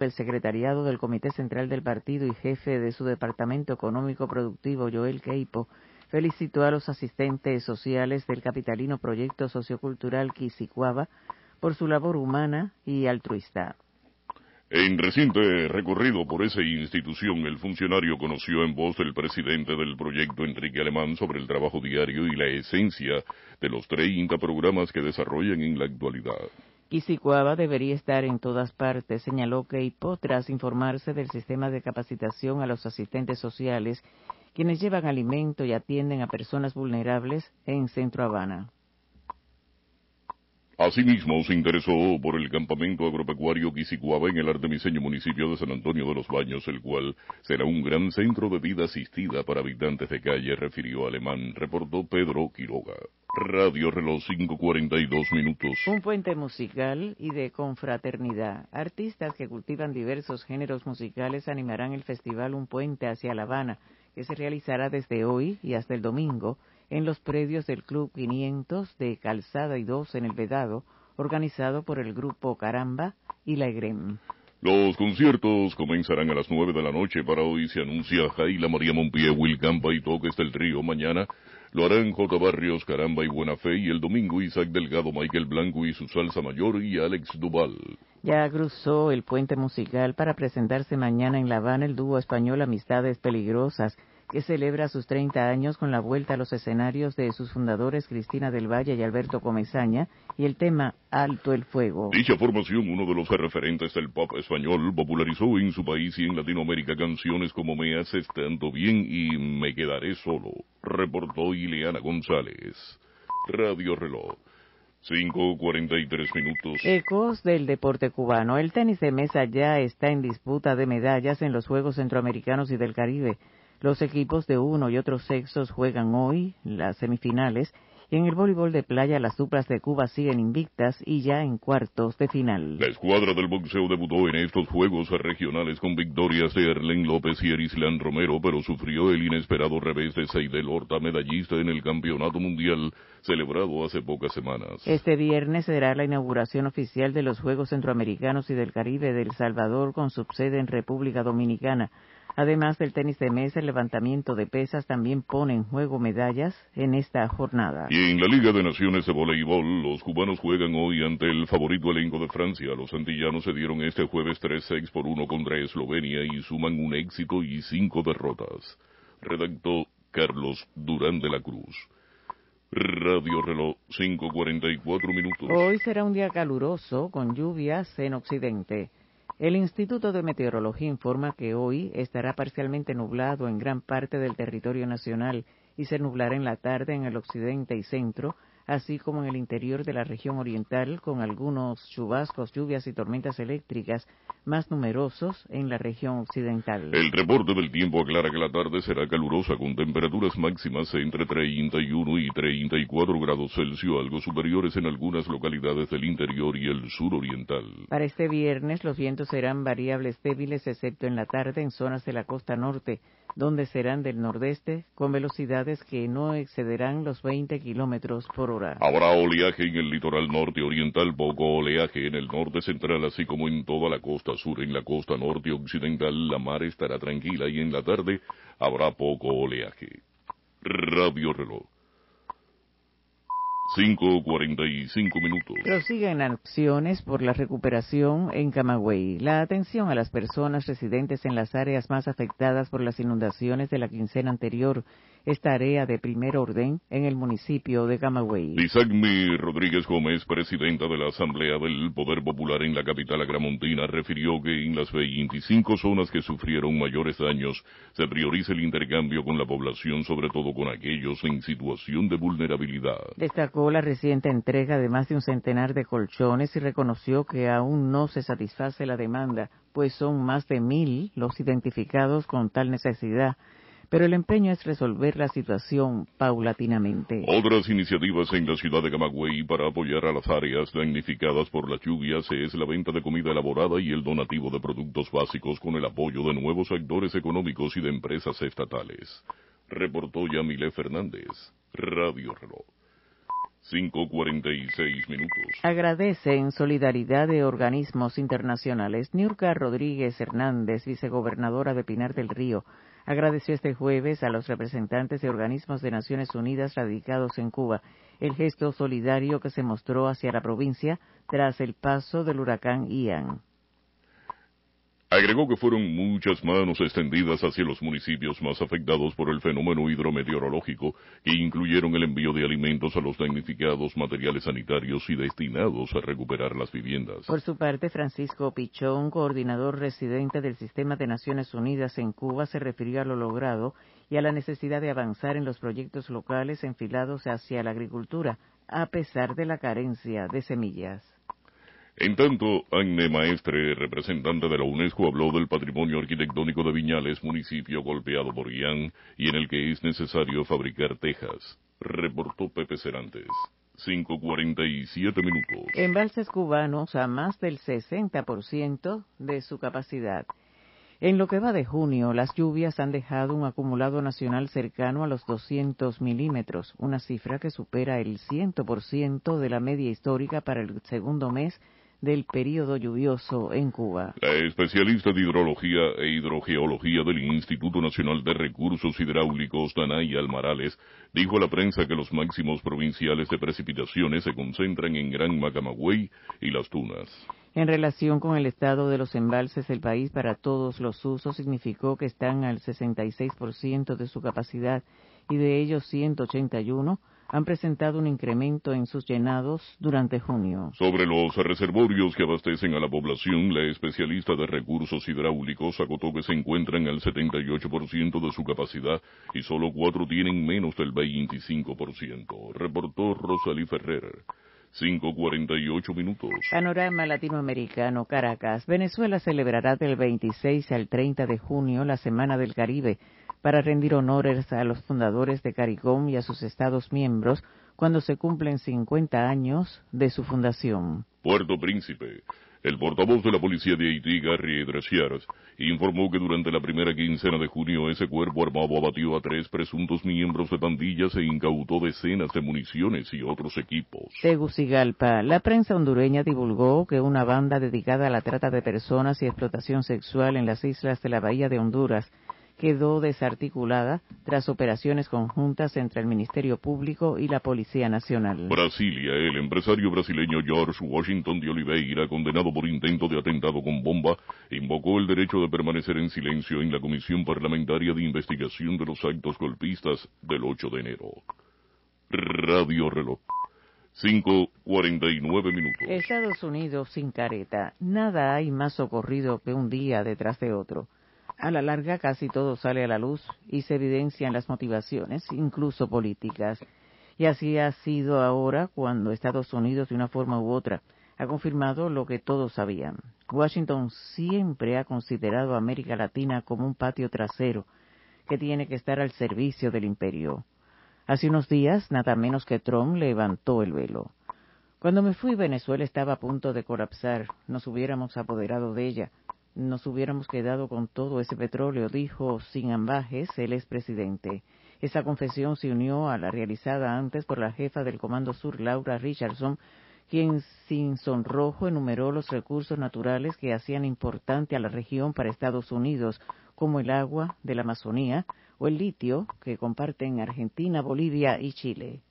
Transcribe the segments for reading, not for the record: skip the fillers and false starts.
El secretariado del Comité Central del Partido y jefe de su Departamento Económico Productivo, Joel Queipo, felicitó a los asistentes sociales del capitalino Proyecto Sociocultural Quisicuaba por su labor humana y altruista. En reciente recorrido por esa institución, el funcionario conoció en voz del presidente del proyecto, Enrique Alemán, sobre el trabajo diario y la esencia de los 30 programas que desarrollan en la actualidad. Quisicuaba debería estar en todas partes, señaló Queipo, tras informarse del sistema de capacitación a los asistentes sociales, quienes llevan alimento y atienden a personas vulnerables en Centro Habana. Asimismo, se interesó por el campamento agropecuario Quisicuaba en el Artemiseño municipio de San Antonio de los Baños, el cual será un gran centro de vida asistida para habitantes de calle, refirió Alemán, reportó Pedro Quiroga. Radio Reloj 5:42 minutos. Un puente musical y de confraternidad. Artistas que cultivan diversos géneros musicales animarán el festival Un Puente hacia La Habana, que se realizará desde hoy y hasta el domingo en los predios del Club 500 de Calzada y 2 en El Vedado, organizado por el Grupo Caramba y la EGREM. Los conciertos comenzarán a las 9 de la noche. Para hoy se anuncia Jaila María Monpié, Will Campa y Toques del Trío. Mañana lo harán J. Barrios, Caramba y Buena Fe, y el domingo Isaac Delgado, Michael Blanco y su salsa mayor y Alex Duval. Ya cruzó el puente musical para presentarse mañana en La Habana el dúo español Amistades Peligrosas, que celebra sus 30 años con la vuelta a los escenarios de sus fundadores Cristina del Valle y Alberto Comesaña y el tema Alto el Fuego. Dicha formación, uno de los referentes del pop español, popularizó en su país y en Latinoamérica canciones como Me Haces Tanto Bien y Me Quedaré Solo, reportó Ileana González. Radio Reloj 5:43 minutos. Ecos del deporte cubano. El tenis de mesa ya está en disputa de medallas en los Juegos Centroamericanos y del Caribe. Los equipos de uno y otro sexos juegan hoy las semifinales y en el voleibol de playa las duplas de Cuba siguen invictas y ya en cuartos de final. La escuadra del boxeo debutó en estos Juegos Regionales con victorias de Erlen López y Erislan Romero, pero sufrió el inesperado revés de Seidel Horta, medallista en el Campeonato Mundial celebrado hace pocas semanas. Este viernes será la inauguración oficial de los Juegos Centroamericanos y del Caribe de El Salvador con subsede en República Dominicana. Además del tenis de mesa, el levantamiento de pesas también pone en juego medallas en esta jornada. Y en la Liga de Naciones de Voleibol, los cubanos juegan hoy ante el favorito elenco de Francia. Los antillanos se dieron este jueves 3-6-1 contra Eslovenia y suman un éxito y 5 derrotas. Redactó Carlos Durán de la Cruz. Radio Reloj 5:44 minutos. Hoy será un día caluroso con lluvias en Occidente. El Instituto de Meteorología informa que hoy estará parcialmente nublado en gran parte del territorio nacional y se nublará en la tarde en el occidente y centro, así como en el interior de la región oriental, con algunos chubascos, lluvias y tormentas eléctricas más numerosos en la región occidental. El reporte del tiempo aclara que la tarde será calurosa, con temperaturas máximas entre 31 y 34 grados Celsius, algo superiores en algunas localidades del interior y el sur oriental. Para este viernes, los vientos serán variables débiles, excepto en la tarde en zonas de la costa norte, donde serán del nordeste, con velocidades que no excederán los 20 kilómetros por hora. Habrá oleaje en el litoral norte oriental, poco oleaje en el norte central, así como en toda la costa sur. En la costa norte occidental la mar estará tranquila y en la tarde habrá poco oleaje. Radio Reloj 5:45 minutos. Prosiguen acciones por la recuperación en Camagüey. La atención a las personas residentes en las áreas más afectadas por las inundaciones de la quincena anterior es tarea de primer orden en el municipio de Camagüey. Isagmi Rodríguez Gómez, presidenta de la Asamblea del Poder Popular en la capital agramontina, refirió que en las 25 zonas que sufrieron mayores daños se prioriza el intercambio con la población, sobre todo con aquellos en situación de vulnerabilidad. Destacó la reciente entrega de más de un centenar de colchones y reconoció que aún no se satisface la demanda, pues son más de 1,000 los identificados con tal necesidad, pero el empeño es resolver la situación paulatinamente. Otras iniciativas en la ciudad de Camagüey para apoyar a las áreas damnificadas por las lluvias es la venta de comida elaborada y el donativo de productos básicos con el apoyo de nuevos actores económicos y de empresas estatales. Reportó Yamile Fernández, Radio Reloj 5:46. Agradece en solidaridad de organismos internacionales. Niurka Rodríguez Hernández, vicegobernadora de Pinar del Río, agradeció este jueves a los representantes de organismos de Naciones Unidas radicados en Cuba el gesto solidario que se mostró hacia la provincia tras el paso del huracán Ian. Agregó que fueron muchas manos extendidas hacia los municipios más afectados por el fenómeno hidrometeorológico, que incluyeron el envío de alimentos a los damnificados, materiales sanitarios y destinados a recuperar las viviendas. Por su parte, Francisco Pichón, coordinador residente del Sistema de Naciones Unidas en Cuba, se refirió a lo logrado y a la necesidad de avanzar en los proyectos locales enfilados hacia la agricultura, a pesar de la carencia de semillas. En tanto, Anne Maestre, representante de la UNESCO, habló del patrimonio arquitectónico de Viñales, municipio golpeado por Ian, y en el que es necesario fabricar tejas. Reportó Pepe Cerantes. 5:47. Embalses cubanos a más del 60% de su capacidad. En lo que va de junio, las lluvias han dejado un acumulado nacional cercano a los 200 milímetros, una cifra que supera el 100% de la media histórica para el segundo mes del período lluvioso en Cuba. La especialista de hidrología e hidrogeología del Instituto Nacional de Recursos Hidráulicos, Danay Almarales, dijo a la prensa que los máximos provinciales de precipitaciones se concentran en Granma, Camagüey y Las Tunas. En relación con el estado de los embalses del país para todos los usos, significó que están al 66% de su capacidad y de ellos 181 han presentado un incremento en sus llenados durante junio. Sobre los reservorios que abastecen a la población, la especialista de recursos hidráulicos acotó que se encuentran al 78% de su capacidad y solo 4 tienen menos del 25%. Reportó Rosalí Ferrer. 5:48. Panorama Latinoamericano, Caracas. Venezuela celebrará del 26 al 30 de junio la Semana del Caribe para rendir honores a los fundadores de CARICOM y a sus estados miembros cuando se cumplen 50 años de su fundación. Puerto Príncipe. El portavoz de la policía de Haití, Gary Dressiers, informó que durante la primera quincena de junio ese cuerpo armado abatió a 3 presuntos miembros de pandillas e incautó decenas de municiones y otros equipos. Tegucigalpa. La prensa hondureña divulgó que una banda dedicada a la trata de personas y explotación sexual en las islas de la Bahía de Honduras quedó desarticulada tras operaciones conjuntas entre el Ministerio Público y la Policía Nacional. Brasilia. El empresario brasileño George Washington de Oliveira, condenado por intento de atentado con bomba, invocó el derecho de permanecer en silencio en la Comisión Parlamentaria de Investigación de los Actos Golpistas del 8 de enero. Radio Reloj. 5:49. Estados Unidos sin careta. Nada hay más ocurrido que un día detrás de otro. A la larga casi todo sale a la luz y se evidencian las motivaciones, incluso políticas. Y así ha sido ahora cuando Estados Unidos, de una forma u otra, ha confirmado lo que todos sabían. Washington siempre ha considerado a América Latina como un patio trasero que tiene que estar al servicio del imperio. Hace unos días, nada menos que Trump levantó el velo. Cuando me fui, Venezuela estaba a punto de colapsar. Nos hubiéramos apoderado de ella. Nos hubiéramos quedado con todo ese petróleo, dijo sin ambajes el expresidente. Esa confesión se unió a la realizada antes por la jefa del Comando Sur, Laura Richardson, quien sin sonrojo enumeró los recursos naturales que hacían importante a la región para Estados Unidos, como el agua de la Amazonía o el litio que comparten Argentina, Bolivia y Chile.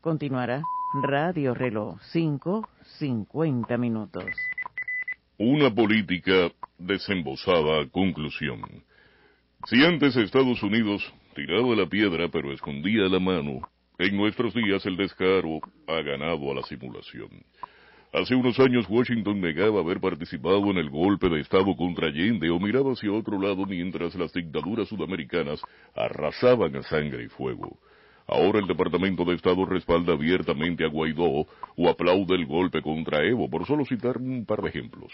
Continuará Radio Reloj, 5:50. Una política desembosada. Conclusión. Si antes Estados Unidos tiraba la piedra pero escondía la mano, en nuestros días el descaro ha ganado a la simulación. Hace unos años Washington negaba haber participado en el golpe de Estado contra Allende o miraba hacia otro lado mientras las dictaduras sudamericanas arrasaban a sangre y fuego. Ahora el Departamento de Estado respalda abiertamente a Guaidó o aplaude el golpe contra Evo, por solo citar un par de ejemplos.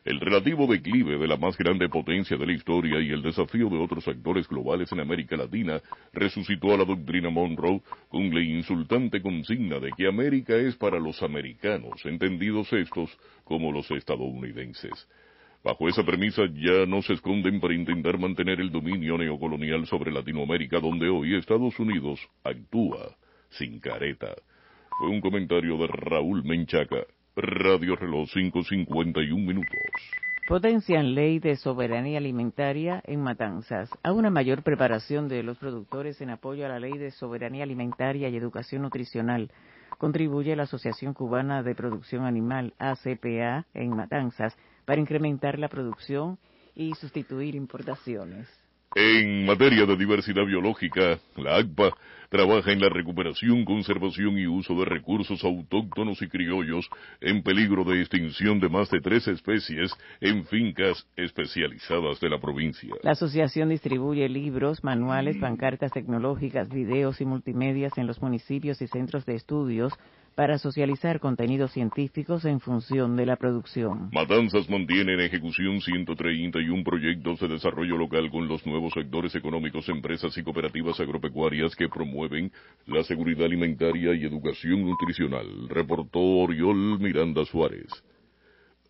El relativo declive de la más grande potencia de la historia y el desafío de otros actores globales en América Latina resucitó a la doctrina Monroe con la insultante consigna de que América es para los americanos, entendidos estos como los estadounidenses. Bajo esa premisa ya no se esconden para intentar mantener el dominio neocolonial sobre Latinoamérica, donde hoy Estados Unidos actúa sin careta. Fue un comentario de Raúl Menchaca. Radio Reloj 5:51. Potencian ley de soberanía alimentaria en Matanzas. A una mayor preparación de los productores en apoyo a la ley de soberanía alimentaria y educación nutricional contribuye la Asociación Cubana de Producción Animal, ACPA, en Matanzas, para incrementar la producción y sustituir importaciones. En materia de diversidad biológica, la ACPA trabaja en la recuperación, conservación y uso de recursos autóctonos y criollos en peligro de extinción de más de 3 especies en fincas especializadas de la provincia. La asociación distribuye libros, manuales, pancartas tecnológicas, videos y multimedias en los municipios y centros de estudios para socializar contenidos científicos en función de la producción. Matanzas mantiene en ejecución 131 proyectos de desarrollo local con los nuevos sectores económicos, empresas y cooperativas agropecuarias que promueven la seguridad alimentaria y educación nutricional, reportó Oriol Miranda Suárez.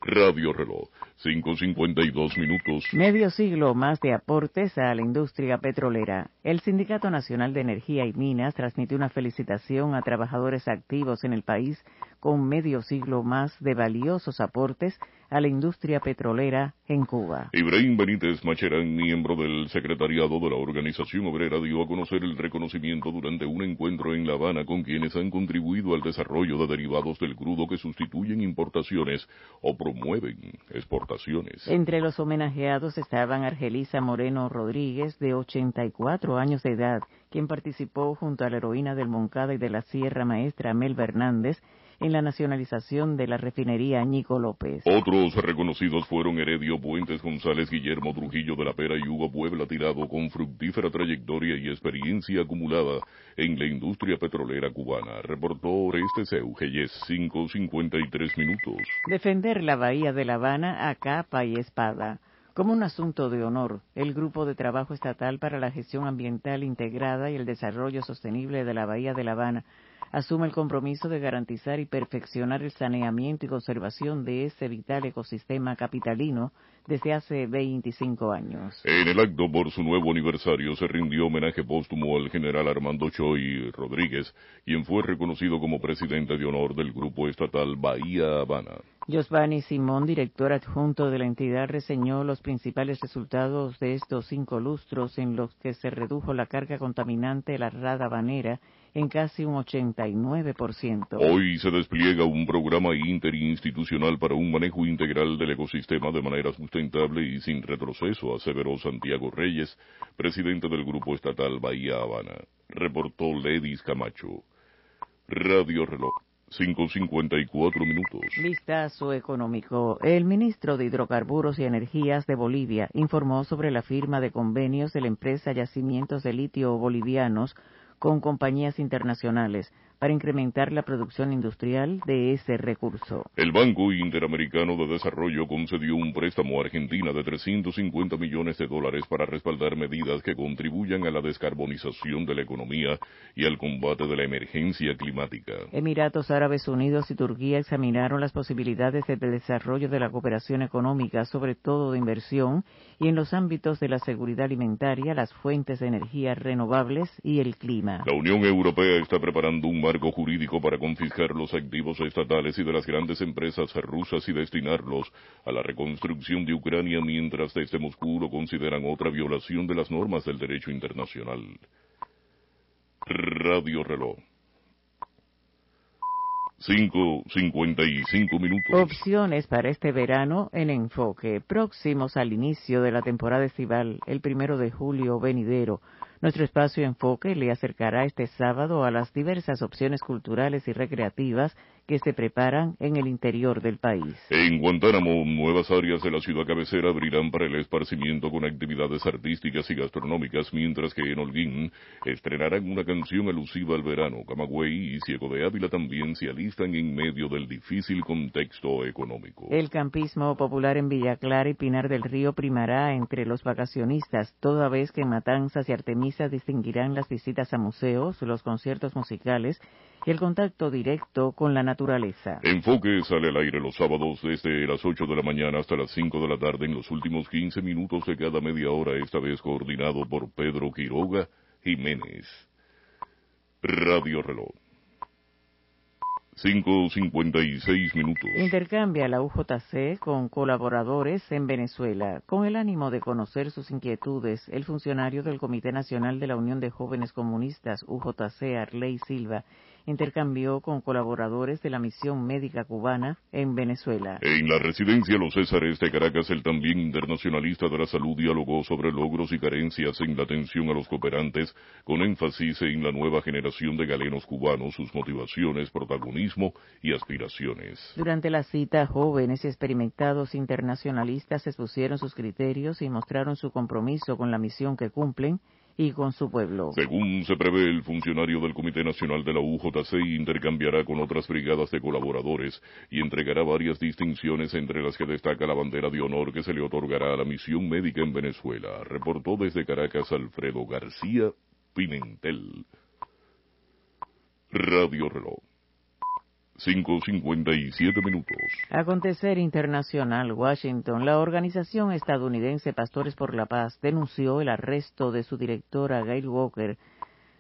Radio Reloj, 5:52. Medio siglo más de aportes a la industria petrolera. El Sindicato Nacional de Energía y Minas transmite una felicitación a trabajadores activos en el país con medio siglo más de valiosos aportes a la industria petrolera en Cuba. Ibrahim Benítez Macherán, miembro del secretariado de la Organización Obrera, dio a conocer el reconocimiento durante un encuentro en La Habana con quienes han contribuido al desarrollo de derivados del crudo que sustituyen importaciones o promueven exportaciones. Entre los homenajeados estaban Argelisa Moreno Rodríguez, de 84 años de edad, quien participó junto a la heroína del Moncada y de la Sierra Maestra Melba Hernández en la nacionalización de la refinería Ñico López. Otros reconocidos fueron Heredio Puentes González, Guillermo Trujillo de la Pera y Hugo Puebla Tirado, con fructífera trayectoria y experiencia acumulada en la industria petrolera cubana. Reportó Oreste Seugeyes, 5:53. Defender la bahía de La Habana a capa y espada. Como un asunto de honor, el Grupo de Trabajo Estatal para la Gestión Ambiental Integrada y el Desarrollo Sostenible de la Bahía de La Habana asume el compromiso de garantizar y perfeccionar el saneamiento y conservación de ese vital ecosistema capitalino desde hace 25 años. En el acto por su nuevo aniversario se rindió homenaje póstumo al general Armando Choy Rodríguez, quien fue reconocido como presidente de honor del Grupo Estatal Bahía Habana. Giovanni Simón, director adjunto de la entidad, reseñó los principales resultados de estos 5 lustros en los que se redujo la carga contaminante de la rada habanera en casi un 89%. Hoy se despliega un programa interinstitucional para un manejo integral del ecosistema de manera sustentable y sin retroceso, aseveró Santiago Reyes, presidente del Grupo Estatal Bahía Habana. Reportó Ledis Camacho. Radio Reloj, 5:54. Vistazo económico. El ministro de Hidrocarburos y Energías de Bolivia informó sobre la firma de convenios de la empresa Yacimientos de Litio Bolivianos con compañías internacionales para incrementar la producción industrial de ese recurso. El Banco Interamericano de Desarrollo concedió un préstamo a Argentina de $350 millones para respaldar medidas que contribuyan a la descarbonización de la economía y al combate de la emergencia climática. Emiratos Árabes Unidos y Turquía examinaron las posibilidades de desarrollo de la cooperación económica, sobre todo de inversión, y en los ámbitos de la seguridad alimentaria, las fuentes de energía renovables y el clima. La Unión Europea está preparando un marco jurídico para confiscar los activos estatales y de las grandes empresas rusas y destinarlos a la reconstrucción de Ucrania, mientras desde Moscú lo consideran otra violación de las normas del derecho internacional. Radio Reloj, 5:55. Opciones para este verano en Enfoque, próximos al inicio de la temporada estival, el 1 de julio venidero. Nuestro espacio Enfoque le acercará este sábado a las diversas opciones culturales y recreativas que se preparan en el interior del país. En Guantánamo, nuevas áreas de la ciudad cabecera abrirán para el esparcimiento con actividades artísticas y gastronómicas, mientras que en Holguín estrenarán una canción alusiva al verano. Camagüey y Ciego de Ávila también se alistan en medio del difícil contexto económico. El campismo popular en Villa Clara y Pinar del Río primará entre los vacacionistas, toda vez que en Matanzas y Artemisa distinguirán las visitas a museos, los conciertos musicales y el contacto directo con la naturaleza. Enfoque sale al aire los sábados desde las 8 de la mañana hasta las 5 de la tarde en los últimos 15 minutos de cada media hora, esta vez coordinado por Pedro Quiroga Jiménez. Radio Reloj, 5:56. Intercambia la UJC con colaboradores en Venezuela. Con el ánimo de conocer sus inquietudes, el funcionario del Comité Nacional de la Unión de Jóvenes Comunistas, UJC, Arley Silva, intercambió con colaboradores de la Misión Médica Cubana en Venezuela. En la residencia Los Césares de Caracas, el también internacionalista de la salud dialogó sobre logros y carencias en la atención a los cooperantes, con énfasis en la nueva generación de galenos cubanos, sus motivaciones, protagonismo y aspiraciones. Durante la cita, jóvenes y experimentados internacionalistas expusieron sus criterios y mostraron su compromiso con la misión que cumplen y con su pueblo. Según se prevé, el funcionario del Comité Nacional de la UJC intercambiará con otras brigadas de colaboradores y entregará varias distinciones, entre las que destaca la bandera de honor que se le otorgará a la misión médica en Venezuela. Reportó desde Caracas Alfredo García Pimentel. Radio Reloj. 5:57. Acontecer internacional. Washington. La organización estadounidense Pastores por la Paz denunció el arresto de su directora Gail Walker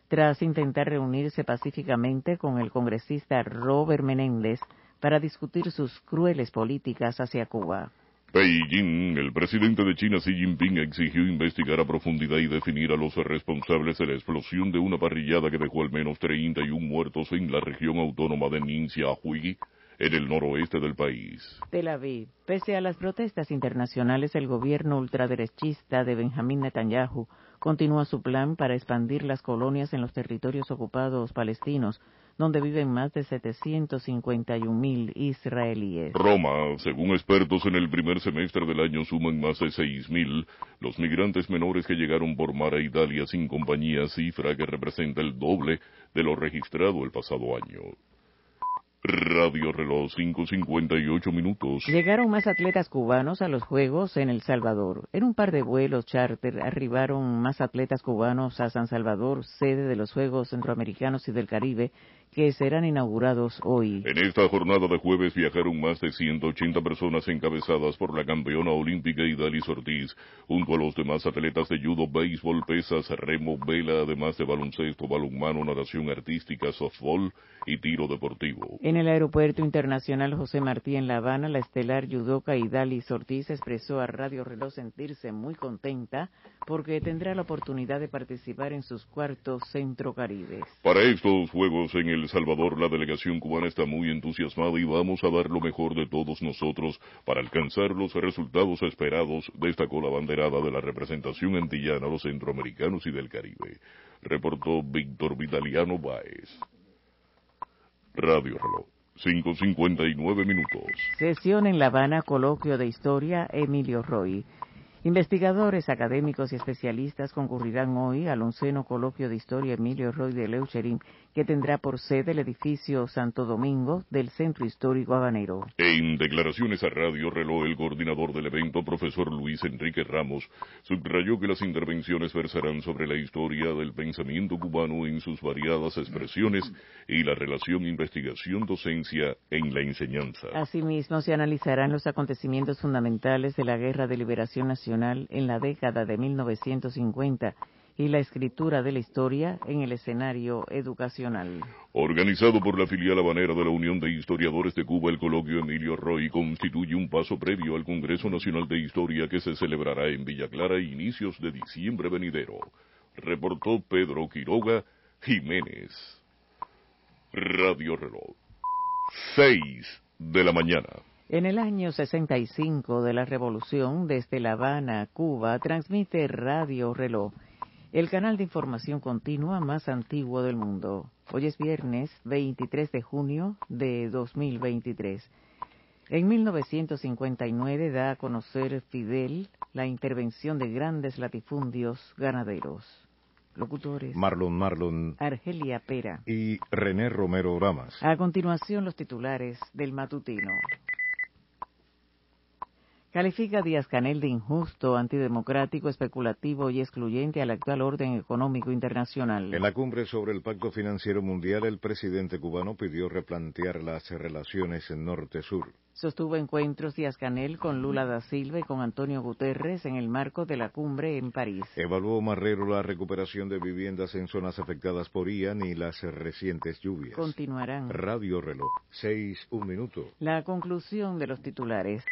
tras intentar reunirse pacíficamente con el congresista Robert Menéndez para discutir sus crueles políticas hacia Cuba. Beijing. El presidente de China, Xi Jinping, exigió investigar a profundidad y definir a los responsables de la explosión de una parrillada que dejó al menos 31 muertos en la región autónoma de Ningxia-Huigi, en el noroeste del país. Tel Aviv. Pese a las protestas internacionales, el gobierno ultraderechista de Benjamín Netanyahu continúa su plan para expandir las colonias en los territorios ocupados palestinos, donde viven más de 751,000 israelíes. Roma. Según expertos, en el primer semestre del año suman más de 6,000 los migrantes menores que llegaron por mar a Italia sin compañía, cifra que representa el doble de lo registrado el pasado año. Radio Reloj. 5:58. Llegaron más atletas cubanos a los Juegos en El Salvador. En un par de vuelos charter arribaron más atletas cubanos a San Salvador, sede de los Juegos Centroamericanos y del Caribe, que serán inaugurados hoy. En esta jornada de jueves viajaron más de 180 personas encabezadas por la campeona olímpica Idalis Ortiz, junto a los demás atletas de judo, béisbol, pesas, remo, vela, además de baloncesto, balonmano, natación artística, softball y tiro deportivo. En el Aeropuerto Internacional José Martí en La Habana, la estelar judoka Idalis Ortiz expresó a Radio Reloj sentirse muy contenta porque tendrá la oportunidad de participar en sus cuartos Centrocaribes. Para estos Juegos en El Salvador, la delegación cubana está muy entusiasmada y vamos a dar lo mejor de todos nosotros para alcanzar los resultados esperados, destacó la abanderada de la representación antillana a los centroamericanos y del Caribe. Reportó Víctor Vitaliano Báez. Radio Reloj. 5:59. Sesión en La Habana, coloquio de historia Emilio Roy. Investigadores, académicos y especialistas concurrirán hoy al 11º Coloquio de Historia Emilio Roy de Leucherín, que tendrá por sede el edificio Santo Domingo del Centro Histórico Habanero. En declaraciones a Radio Reloj, el coordinador del evento, profesor Luis Enrique Ramos, subrayó que las intervenciones versarán sobre la historia del pensamiento cubano en sus variadas expresiones y la relación investigación-docencia en la enseñanza. Asimismo, se analizarán los acontecimientos fundamentales de la Guerra de Liberación Nacional en la década de 1950 y la escritura de la historia en el escenario educacional. Organizado por la filial habanera de la Unión de Historiadores de Cuba, el coloquio Emilio Roy constituye un paso previo al Congreso Nacional de Historia que se celebrará en Villa Clara a inicios de diciembre venidero. Reportó Pedro Quiroga Jiménez. Radio Reloj. 6:00 a.m. En el año 65 de la Revolución, desde La Habana, Cuba, transmite Radio Reloj, el canal de información continua más antiguo del mundo. Hoy es viernes 23 de junio de 2023. En 1959 da a conocer Fidel la intervención de grandes latifundios ganaderos. Locutores: Marlon Argelia Pera y René Romero Oramas. A continuación, los titulares del matutino. Califica Díaz-Canel de injusto, antidemocrático, especulativo y excluyente al actual orden económico internacional. En la cumbre sobre el Pacto Financiero Mundial, el presidente cubano pidió replantear las relaciones norte-sur. Sostuvo encuentros Díaz-Canel con Lula da Silva y con Antonio Guterres en el marco de la cumbre en París. Evaluó Marrero la recuperación de viviendas en zonas afectadas por Ian y las recientes lluvias. Continuarán. Radio Reloj, 6:01. La conclusión de los titulares.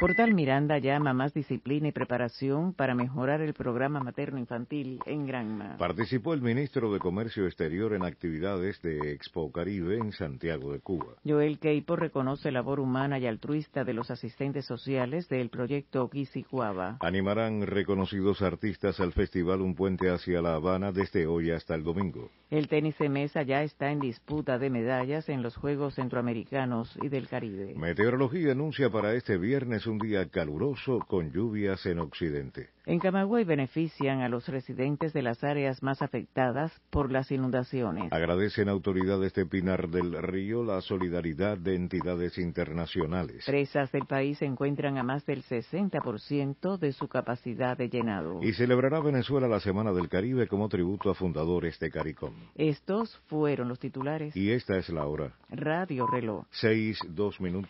Portal Miranda llama a más disciplina y preparación para mejorar el programa materno-infantil en Granma. Participó el ministro de Comercio Exterior en actividades de Expo Caribe en Santiago de Cuba. Joel Queipo reconoce labor humana y altruista de los asistentes sociales del proyecto Quisicuaba. Animarán reconocidos artistas al festival Un Puente hacia La Habana desde hoy hasta el domingo. El tenis de mesa ya está en disputa de medallas en los Juegos Centroamericanos y del Caribe. Meteorología anuncia para este viernes un día caluroso con lluvias en occidente. En Camagüey benefician a los residentes de las áreas más afectadas por las inundaciones. Agradecen autoridades de Pinar del Río la solidaridad de entidades internacionales. Presas del país se encuentran a más del 60% de su capacidad de llenado. Y celebrará Venezuela la Semana del Caribe como tributo a fundadores de CARICOM. Estos fueron los titulares. Y esta es la hora. Radio Reloj. 6:02.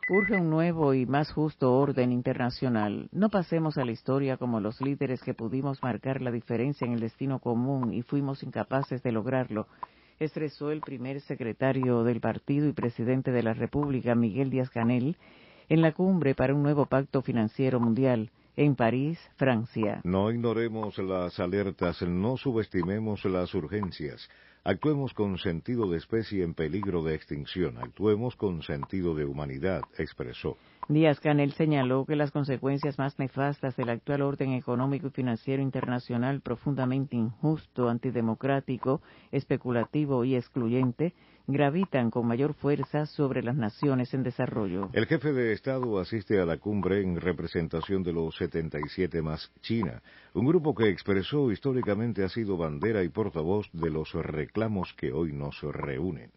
Urge un nuevo y más justo orden internacional. No pasemos a la historia como los líderes que pudimos marcar la diferencia en el destino común y fuimos incapaces de lograrlo, expresó el primer secretario del partido y presidente de la República, Miguel Díaz-Canel, en la cumbre para un nuevo pacto financiero mundial en París, Francia. No ignoremos las alertas, no subestimemos las urgencias. Actuemos con sentido de especie en peligro de extinción. Actuemos con sentido de humanidad, expresó. Díaz-Canel señaló que las consecuencias más nefastas del actual orden económico y financiero internacional, profundamente injusto, antidemocrático, especulativo y excluyente, gravitan con mayor fuerza sobre las naciones en desarrollo. El jefe de Estado asiste a la cumbre en representación de los 77 más China, un grupo que expresó históricamente ha sido bandera y portavoz de los reclamos que hoy nos reúnen.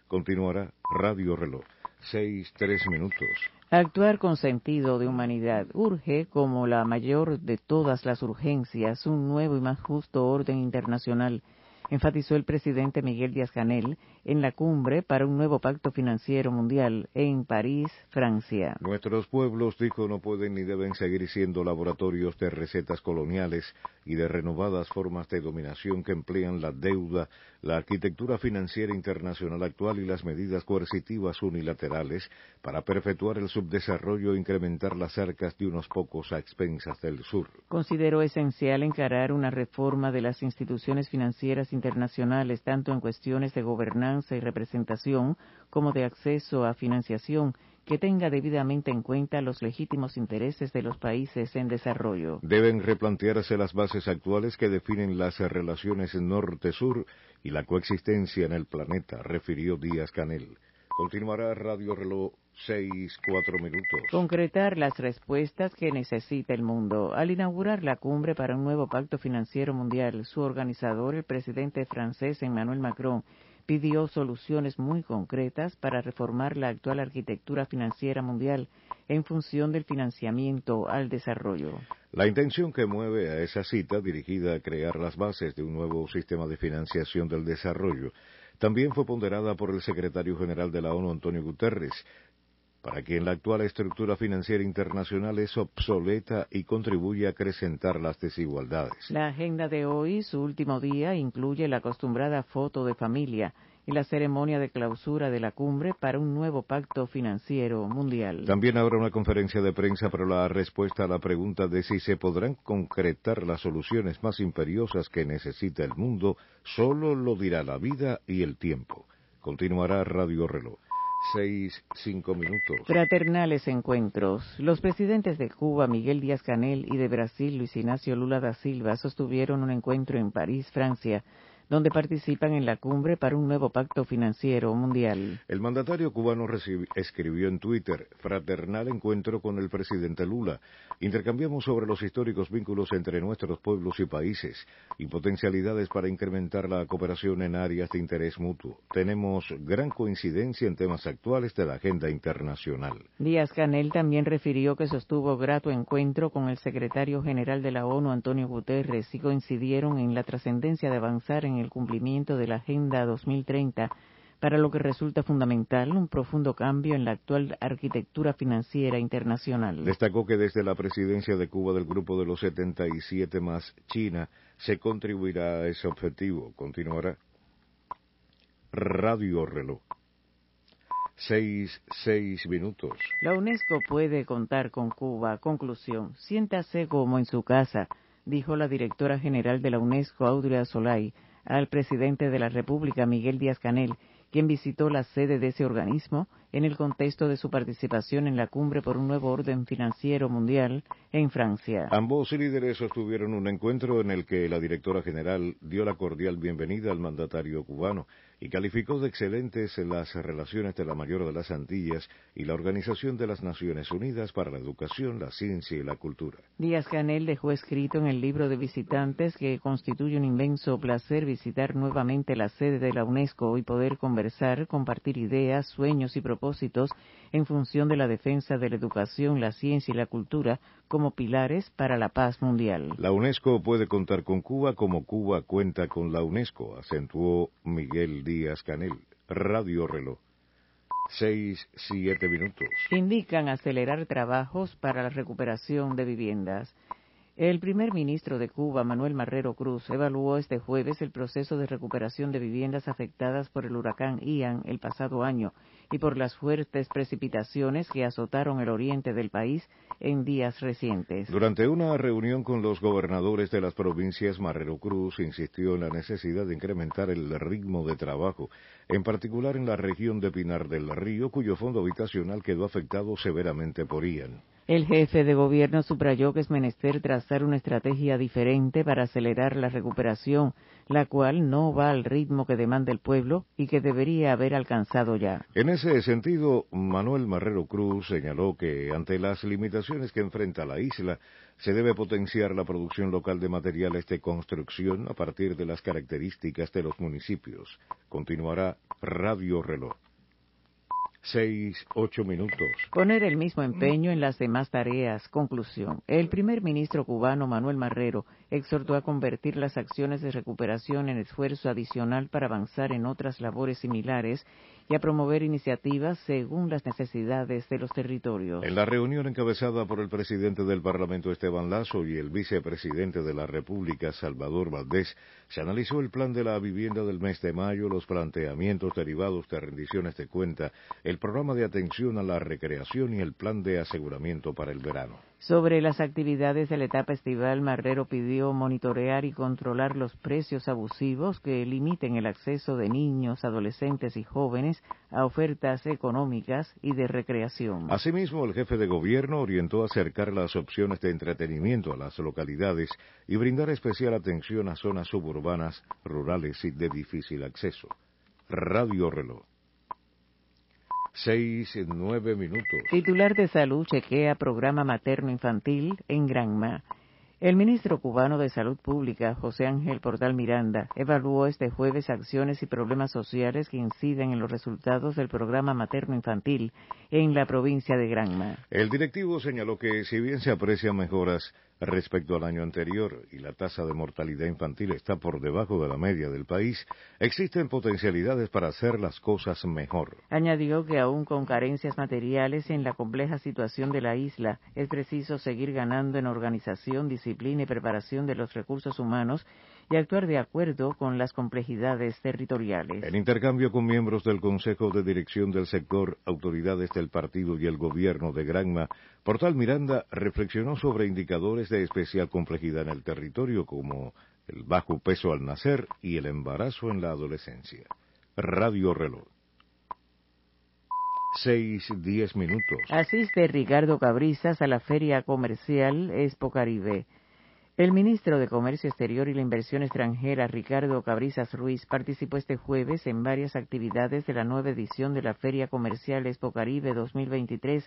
Continuará Radio Reloj, 6:03. Actuar con sentido de humanidad urge, como la mayor de todas las urgencias, un nuevo y más justo orden internacional, enfatizó el presidente Miguel Díaz-Canel en la cumbre para un nuevo pacto financiero mundial en París, Francia. Nuestros pueblos, dijo, no pueden ni deben seguir siendo laboratorios de recetas coloniales y de renovadas formas de dominación que emplean la deuda, la arquitectura financiera internacional actual y las medidas coercitivas unilaterales para perpetuar el subdesarrollo e incrementar las arcas de unos pocos a expensas del sur. Consideró esencial encarar una reforma de las instituciones financieras internacionales, tanto en cuestiones de gobernanza y representación como de acceso a financiación, que tenga debidamente en cuenta los legítimos intereses de los países en desarrollo. Deben replantearse las bases actuales que definen las relaciones norte-sur y la coexistencia en el planeta, refirió Díaz-Canel. Continuará Radio Reloj, 6:04. Concretar las respuestas que necesita el mundo. Al inaugurar la cumbre para un nuevo pacto financiero mundial, su organizador, el presidente francés Emmanuel Macron, pidió soluciones muy concretas para reformar la actual arquitectura financiera mundial en función del financiamiento al desarrollo. La intención que mueve a esa cita, dirigida a crear las bases de un nuevo sistema de financiación del desarrollo, también fue ponderada por el secretario general de la ONU, Antonio Guterres, para quien la actual estructura financiera internacional es obsoleta y contribuye a acrecentar las desigualdades. La agenda de hoy, su último día, incluye la acostumbrada foto de familia y la ceremonia de clausura de la cumbre para un nuevo pacto financiero mundial. También habrá una conferencia de prensa para la respuesta a la pregunta de si se podrán concretar las soluciones más imperiosas que necesita el mundo. Solo lo dirá la vida y el tiempo. Continuará Radio Reloj. 6:05. Fraternales encuentros. Los presidentes de Cuba, Miguel Díaz-Canel, y de Brasil, Luis Ignacio Lula da Silva, sostuvieron un encuentro en París, Francia, donde participan en la cumbre para un nuevo pacto financiero mundial. El mandatario cubano escribió en Twitter: fraternal encuentro con el presidente Lula. Intercambiamos sobre los históricos vínculos entre nuestros pueblos y países y potencialidades para incrementar la cooperación en áreas de interés mutuo. Tenemos gran coincidencia en temas actuales de la agenda internacional. Díaz-Canel también refirió que sostuvo grato encuentro con el secretario general de la ONU, Antonio Guterres, y coincidieron en la trascendencia de avanzar en el cumplimiento de la Agenda 2030, para lo que resulta fundamental un profundo cambio en la actual arquitectura financiera internacional. Destacó que desde la presidencia de Cuba del Grupo de los 77 más China se contribuirá a ese objetivo. Continuará. Radio Reloj. 6 minutos. La UNESCO puede contar con Cuba. Conclusión: siéntase como en su casa, dijo la directora general de la UNESCO, Audrey Azoulay, al presidente de la República, Miguel Díaz-Canel, quien visitó la sede de ese organismo en el contexto de su participación en la cumbre por un nuevo orden financiero mundial en Francia. Ambos líderes sostuvieron un encuentro en el que la directora general dio la cordial bienvenida al mandatario cubano y calificó de excelentes las relaciones de la mayor de las Antillas y la Organización de las Naciones Unidas para la Educación, la Ciencia y la Cultura. Díaz-Canel dejó escrito en el libro de visitantes que constituye un inmenso placer visitar nuevamente la sede de la UNESCO y poder conversar, compartir ideas, sueños y propósitos en función de la defensa de la educación, la ciencia y la cultura como pilares para la paz mundial. La UNESCO puede contar con Cuba como Cuba cuenta con la UNESCO, acentuó Miguel Díaz-Canel. Radio Reloj. 7 minutos. Indican acelerar trabajos para la recuperación de viviendas. El primer ministro de Cuba, Manuel Marrero Cruz, evaluó este jueves el proceso de recuperación de viviendas afectadas por el huracán Ian el pasado año y por las fuertes precipitaciones que azotaron el oriente del país en días recientes. Durante una reunión con los gobernadores de las provincias, Marrero Cruz insistió en la necesidad de incrementar el ritmo de trabajo, en particular en la región de Pinar del Río, cuyo fondo habitacional quedó afectado severamente por Ian. El jefe de gobierno subrayó que es menester trazar una estrategia diferente para acelerar la recuperación, la cual no va al ritmo que demanda el pueblo y que debería haber alcanzado ya. En ese sentido, Manuel Marrero Cruz señaló que ante las limitaciones que enfrenta la isla, se debe potenciar la producción local de materiales de construcción a partir de las características de los municipios. Continuará Radio Reloj. 8 minutos. Poner el mismo empeño en las demás tareas. Conclusión. El primer ministro cubano, Manuel Marrero, exhortó a convertir las acciones de recuperación en esfuerzo adicional para avanzar en otras labores similares y a promover iniciativas según las necesidades de los territorios. En la reunión encabezada por el presidente del Parlamento, Esteban Lasso, y el vicepresidente de la República, Salvador Valdés, se analizó el plan de la vivienda del mes de mayo, los planteamientos derivados de rendiciones de cuenta, el programa de atención a la recreación y el plan de aseguramiento para el verano. Sobre las actividades de la etapa estival, Marrero pidió monitorear y controlar los precios abusivos que limiten el acceso de niños, adolescentes y jóvenes a ofertas económicas y de recreación. Asimismo, el jefe de gobierno orientó a acercar las opciones de entretenimiento a las localidades y brindar especial atención a zonas suburbanas, rurales y de difícil acceso. Radio Reloj. 9 minutos. Titular de Salud chequea programa materno-infantil en Granma. El ministro cubano de Salud Pública, José Ángel Portal Miranda, evaluó este jueves acciones y problemas sociales que inciden en los resultados del programa materno-infantil en la provincia de Granma. El directivo señaló que si bien se aprecian mejoras respecto al año anterior y la tasa de mortalidad infantil está por debajo de la media del país, existen potencialidades para hacer las cosas mejor. Añadió que aún con carencias materiales en la compleja situación de la isla, es preciso seguir ganando en organización, disciplina y preparación de los recursos humanos y actuar de acuerdo con las complejidades territoriales. En intercambio con miembros del Consejo de Dirección del sector, autoridades del partido y el gobierno de Granma, Portal Miranda reflexionó sobre indicadores de especial complejidad en el territorio como el bajo peso al nacer y el embarazo en la adolescencia. Radio Reloj. 10 minutos. Asiste Ricardo Cabrizas a la Feria Comercial Expo Caribe. El ministro de Comercio Exterior y la Inversión Extranjera, Ricardo Cabrizas Ruiz, participó este jueves en varias actividades de la nueva edición de la Feria Comercial Expo Caribe 2023,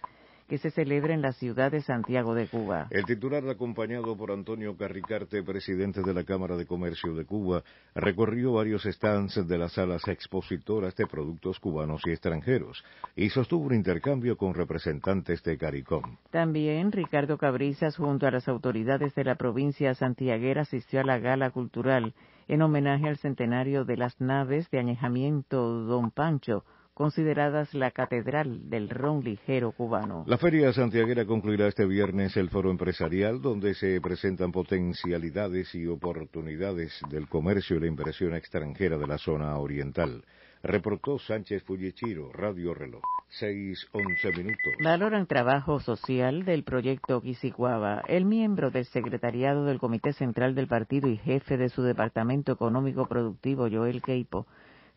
que se celebra en la ciudad de Santiago de Cuba. El titular, acompañado por Antonio Carricarte, presidente de la Cámara de Comercio de Cuba, recorrió varios stands de las salas expositoras de productos cubanos y extranjeros y sostuvo un intercambio con representantes de CARICOM. También Ricardo Cabrizas, junto a las autoridades de la provincia santiaguera, asistió a la gala cultural en homenaje al centenario de las naves de añejamiento Don Pancho, consideradas la catedral del ron ligero cubano. La feria santiaguera concluirá este viernes el foro empresarial, donde se presentan potencialidades y oportunidades del comercio y la inversión extranjera de la zona oriental. Reportó Sánchez Fullichiro, Radio Reloj, 6:11 minutos. Valoran trabajo social del proyecto Quisiguaba. El miembro del secretariado del Comité Central del Partido y jefe de su Departamento Económico Productivo, Joel Queipo,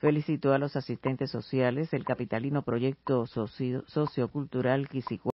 felicitó a los asistentes sociales del capitalino proyecto sociocultural Quisiguaba